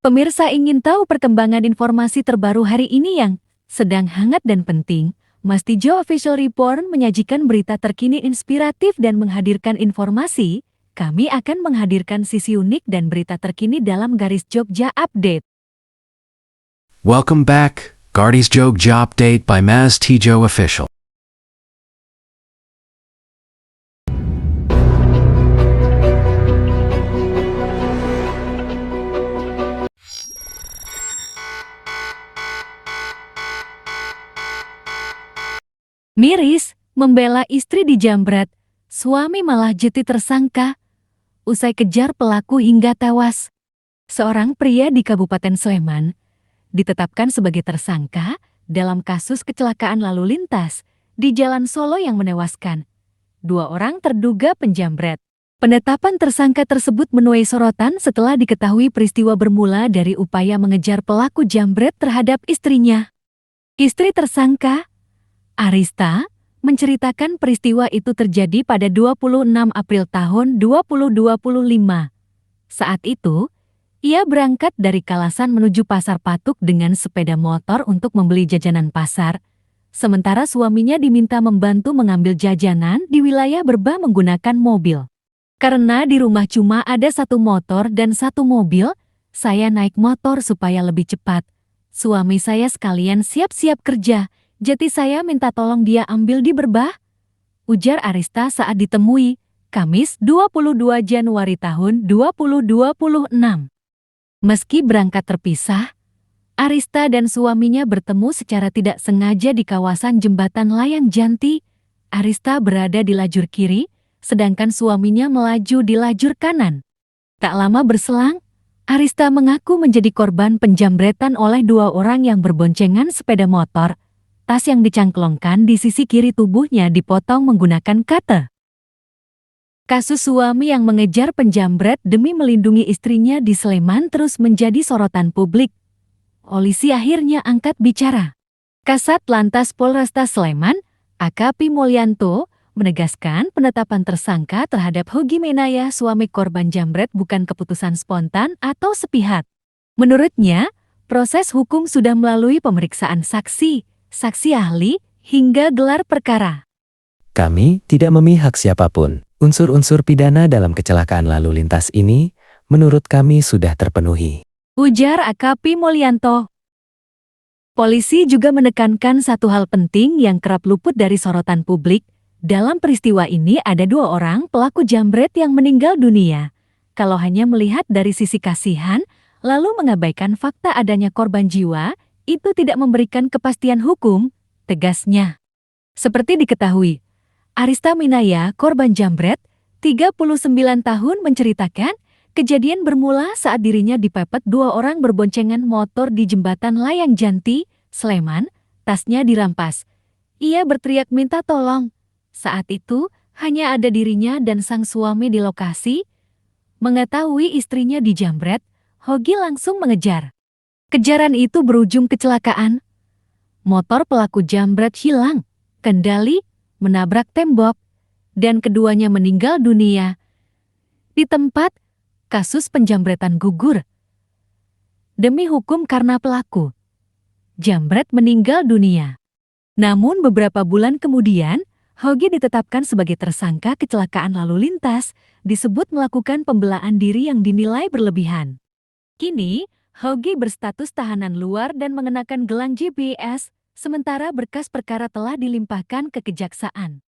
Pemirsa ingin tahu perkembangan informasi terbaru hari ini yang sedang hangat dan penting? Mastijo Official Report menyajikan berita terkini inspiratif dan menghadirkan informasi. Kami akan menghadirkan sisi unik dan berita terkini dalam garis Jogja Update. Welcome back, Gardy's Jogja Update by Maz Tijo Official. Miris, membela istri dijambret, suami malah jadi tersangka. Usai kejar pelaku hingga tewas. Seorang pria di Kabupaten Sleman ditetapkan sebagai tersangka dalam kasus kecelakaan lalu lintas di Jalan Solo yang menewaskan 2 orang terduga penjambret. Penetapan tersangka tersebut menuai sorotan setelah diketahui peristiwa bermula dari upaya mengejar pelaku jambret terhadap istrinya. Istri tersangka, Arista, menceritakan peristiwa itu terjadi pada 26 April tahun 2025. Saat itu, ia berangkat dari Kalasan menuju Pasar Patuk dengan sepeda motor untuk membeli jajanan pasar, sementara suaminya diminta membantu mengambil jajanan di wilayah Berbah menggunakan mobil. Karena di rumah cuma ada 1 motor dan 1 mobil, saya naik motor supaya lebih cepat. Suami saya sekalian siap-siap kerja, jadi saya minta tolong dia ambil di Berbah, ujar Arista saat ditemui, Kamis 22 Januari tahun 2026. Meski berangkat terpisah, Arista dan suaminya bertemu secara tidak sengaja di kawasan Jembatan Layang Janti. Arista berada di lajur kiri, sedangkan suaminya melaju di lajur kanan. Tak lama berselang, Arista mengaku menjadi korban penjambretan oleh 2 orang yang berboncengan sepeda motor. Tas yang dicangklongkan di sisi kiri tubuhnya dipotong menggunakan cutter. Kasus suami yang mengejar penjambret demi melindungi istrinya di Sleman terus menjadi sorotan publik. Polisi akhirnya angkat bicara. Kasat Lantas Polresta Sleman, AKP Mulyanto, menegaskan penetapan tersangka terhadap Hogi Menaya suami korban jambret bukan keputusan spontan atau sepihak. Menurutnya, proses hukum sudah melalui pemeriksaan saksi, saksi ahli, hingga gelar perkara. Kami tidak memihak siapapun. Unsur-unsur pidana dalam kecelakaan lalu lintas ini, menurut kami sudah terpenuhi, ujar AKP Mulyanto. Polisi juga menekankan satu hal penting yang kerap luput dari sorotan publik. Dalam peristiwa ini ada 2 orang pelaku jambret yang meninggal dunia. Kalau hanya melihat dari sisi kasihan, lalu mengabaikan fakta adanya korban jiwa, itu tidak memberikan kepastian hukum, tegasnya. Seperti diketahui, Arista Minaya, korban jambret, 39 tahun menceritakan, kejadian bermula saat dirinya dipepet 2 orang berboncengan motor di Jembatan Layang Janti, Sleman, tasnya dirampas. Ia berteriak minta tolong. Saat itu, hanya ada dirinya dan sang suami di lokasi. Mengetahui istrinya dijambret, Hogi langsung mengejar. Kejaran itu berujung kecelakaan. Motor pelaku jambret hilang, kendali, menabrak tembok, dan keduanya meninggal dunia. Di tempat, kasus penjambretan gugur. Demi hukum karena pelaku jambret meninggal dunia. Namun beberapa bulan kemudian, Hogi ditetapkan sebagai tersangka kecelakaan lalu lintas, disebut melakukan pembelaan diri yang dinilai berlebihan. Kini, Hogi berstatus tahanan luar dan mengenakan gelang GPS, sementara berkas perkara telah dilimpahkan ke kejaksaan.